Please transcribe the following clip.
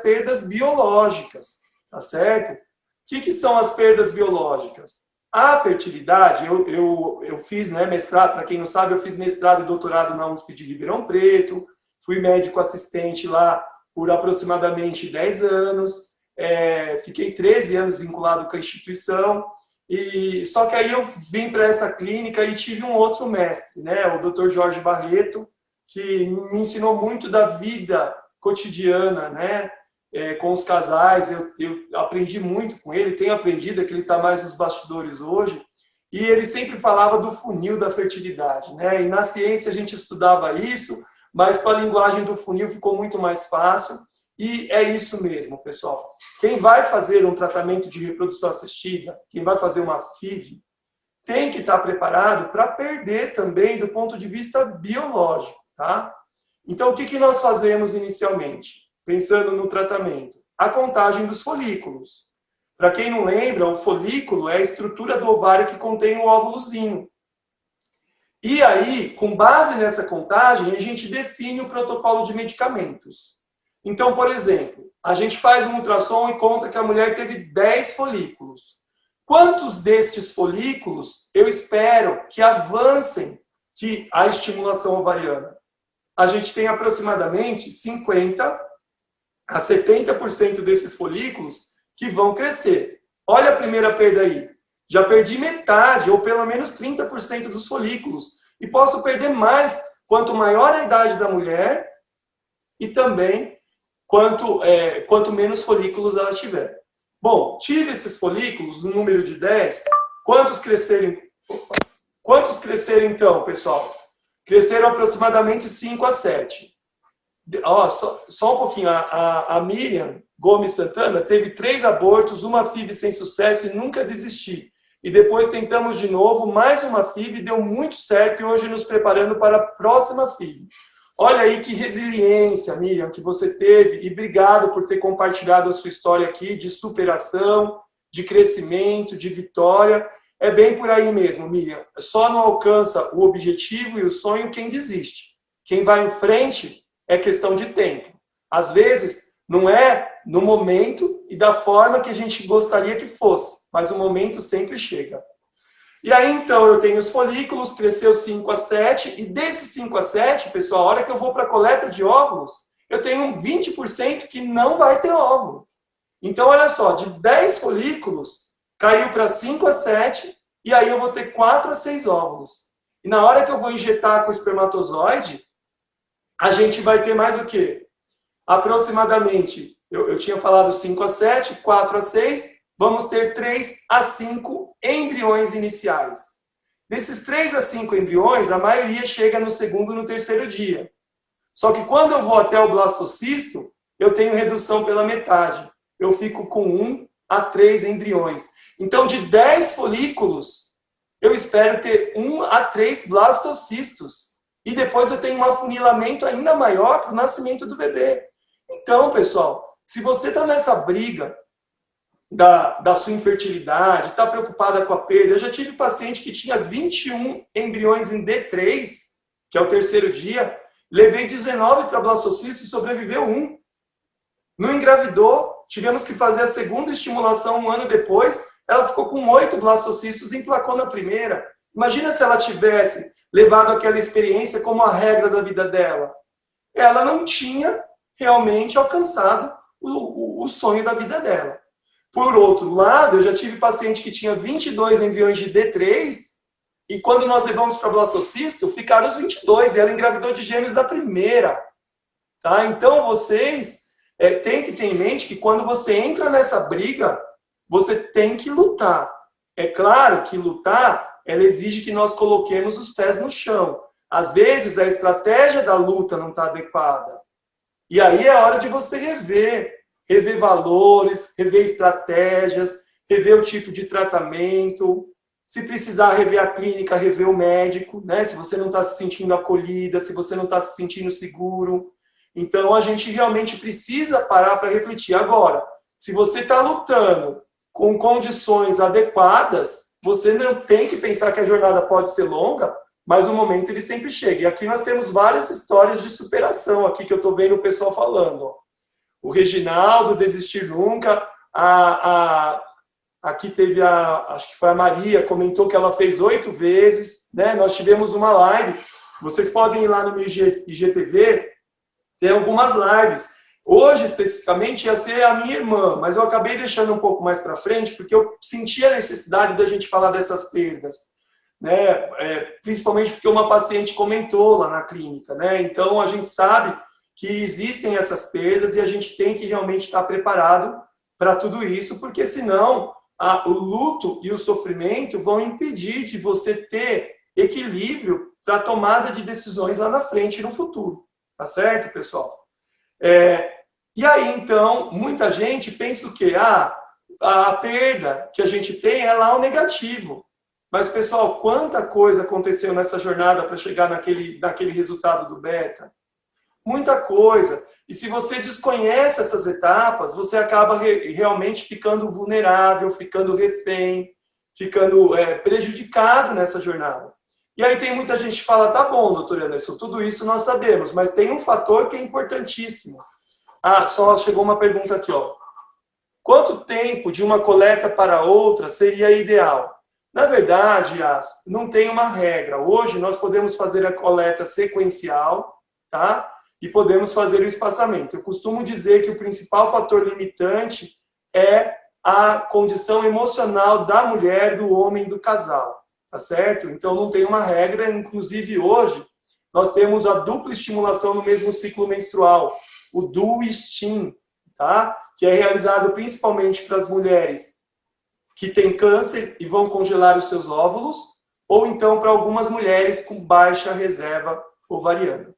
perdas biológicas, tá certo? O que são as perdas biológicas? A fertilidade, eu fiz, né, mestrado, para quem não sabe, eu fiz mestrado e doutorado na USP de Ribeirão Preto, fui médico assistente lá por aproximadamente 10 anos, fiquei 13 anos vinculado com a instituição, só que aí eu vim para essa clínica e tive um outro mestre, né, o Dr. Jorge Barreto, que me ensinou muito da vida cotidiana, né, com os casais. Eu aprendi muito com ele, tenho aprendido, é que ele está mais nos bastidores hoje, e ele sempre falava do funil da fertilidade, né? E na ciência a gente estudava isso, mas com a linguagem do funil ficou muito mais fácil, e é isso mesmo, pessoal. Quem vai fazer um tratamento de reprodução assistida, quem vai fazer uma FIV, tem que estar preparado para perder também do ponto de vista biológico, tá? Então, o que nós fazemos inicialmente? Pensando no tratamento, a contagem dos folículos. Para quem não lembra, o folículo é a estrutura do ovário que contém o óvulozinho. E aí, com base nessa contagem, a gente define o protocolo de medicamentos. Então, por exemplo, a gente faz um ultrassom e conta que a mulher teve 10 folículos. Quantos destes folículos eu espero que avancem a estimulação ovariana? A gente tem aproximadamente 50% a 70% desses folículos que vão crescer. Olha a primeira perda aí. Já perdi metade, ou pelo menos 30% dos folículos. E posso perder mais, quanto maior a idade da mulher, e também quanto menos folículos ela tiver. Bom, tive esses folículos, no número de 10, quantos cresceram então, pessoal? Cresceram aproximadamente 5 a 7. Só um pouquinho, a Miriam Gomes Santana teve 3 abortos, uma FIV sem sucesso e nunca desisti. E depois tentamos de novo, mais uma FIV, deu muito certo e hoje nos preparando para a próxima FIV. Olha aí que resiliência, Miriam, que você teve, e obrigado por ter compartilhado a sua história aqui de superação, de crescimento, de vitória. É bem por aí mesmo, Miriam. Só não alcança o objetivo e o sonho quem desiste. Quem vai em frente é questão de tempo. Às vezes, não é no momento e da forma que a gente gostaria que fosse, mas o momento sempre chega. E aí, então, eu tenho os folículos, cresceu 5 a 7, e desses 5 a 7, pessoal, a hora que eu vou para a coleta de óvulos, eu tenho 20% que não vai ter óvulo. Então, olha só, de 10 folículos, caiu para 5 a 7, e aí eu vou ter 4 a 6 óvulos. E na hora que eu vou injetar com o espermatozoide, a gente vai ter mais o quê? Aproximadamente, eu tinha falado 5 a 7, 4 a 6, vamos ter 3 a 5 embriões iniciais. Desses 3 a 5 embriões, a maioria chega no segundo e no terceiro dia. Só que quando eu vou até o blastocisto, eu tenho redução pela metade. Eu fico com 1 a 3 embriões. Então, de 10 folículos, eu espero ter 1 a 3 blastocistos. E depois eu tenho um afunilamento ainda maior para o nascimento do bebê. Então, pessoal, se você está nessa briga da sua infertilidade, está preocupada com a perda, eu já tive paciente que tinha 21 embriões em D3, que é o terceiro dia, levei 19 para blastocisto e sobreviveu 1. Não engravidou, tivemos que fazer a segunda estimulação 1 ano depois, ela ficou com 8 blastocistos e emplacou na primeira. Imagina se ela tivesse levado aquela experiência como a regra da vida dela. Ela não tinha realmente alcançado o sonho da vida dela. Por outro lado, eu já tive paciente que tinha 22 embriões de D3 e quando nós levamos para blastocisto, ficaram os 22 e ela engravidou de gêmeos da primeira. Tá? Então, vocês têm que ter em mente que quando você entra nessa briga, você tem que lutar. É claro que lutar, ela exige que nós coloquemos os pés no chão. Às vezes, a estratégia da luta não está adequada. E aí é hora de você rever valores, rever estratégias, rever o tipo de tratamento. Se precisar rever a clínica, rever o médico, né? Se você não está se sentindo acolhida, se você não está se sentindo seguro. Então, a gente realmente precisa parar para refletir. Agora, se você está lutando com condições adequadas, você não tem que pensar que a jornada pode ser longa, mas o momento ele sempre chega. E aqui nós temos várias histórias de superação aqui que eu estou vendo o pessoal falando. O Reginaldo, Desistir Nunca. Aqui teve acho que foi a Maria, comentou que ela fez 8 vezes, né? Nós tivemos uma live, vocês podem ir lá no meu IGTV, tem algumas lives. Hoje, especificamente, ia ser a minha irmã, mas eu acabei deixando um pouco mais para frente, porque eu senti a necessidade da gente falar dessas perdas, né? Principalmente porque uma paciente comentou lá na clínica, né? Então, a gente sabe que existem essas perdas e a gente tem que realmente estar preparado para tudo isso, porque senão o luto e o sofrimento vão impedir de você ter equilíbrio para a tomada de decisões lá na frente e no futuro. Tá certo, pessoal? E aí, então, muita gente pensa o quê? A perda que a gente tem é lá o negativo. Mas, pessoal, quanta coisa aconteceu nessa jornada para chegar naquele resultado do beta? Muita coisa. E se você desconhece essas etapas, você acaba realmente ficando vulnerável, ficando refém, ficando prejudicado nessa jornada. E aí tem muita gente que fala, tá bom, doutor Anderson, tudo isso nós sabemos, mas tem um fator que é importantíssimo. Só chegou uma pergunta aqui, ó. Quanto tempo de uma coleta para outra seria ideal? Na verdade, não tem uma regra. Hoje nós podemos fazer a coleta sequencial, tá? E podemos fazer o espaçamento. Eu costumo dizer que o principal fator limitante é a condição emocional da mulher, do homem, do casal, tá certo? Então não tem uma regra, inclusive hoje nós temos a dupla estimulação no mesmo ciclo menstrual, o Dual Stim, tá? Que é realizado principalmente para as mulheres que têm câncer e vão congelar os seus óvulos, ou então para algumas mulheres com baixa reserva ovariana.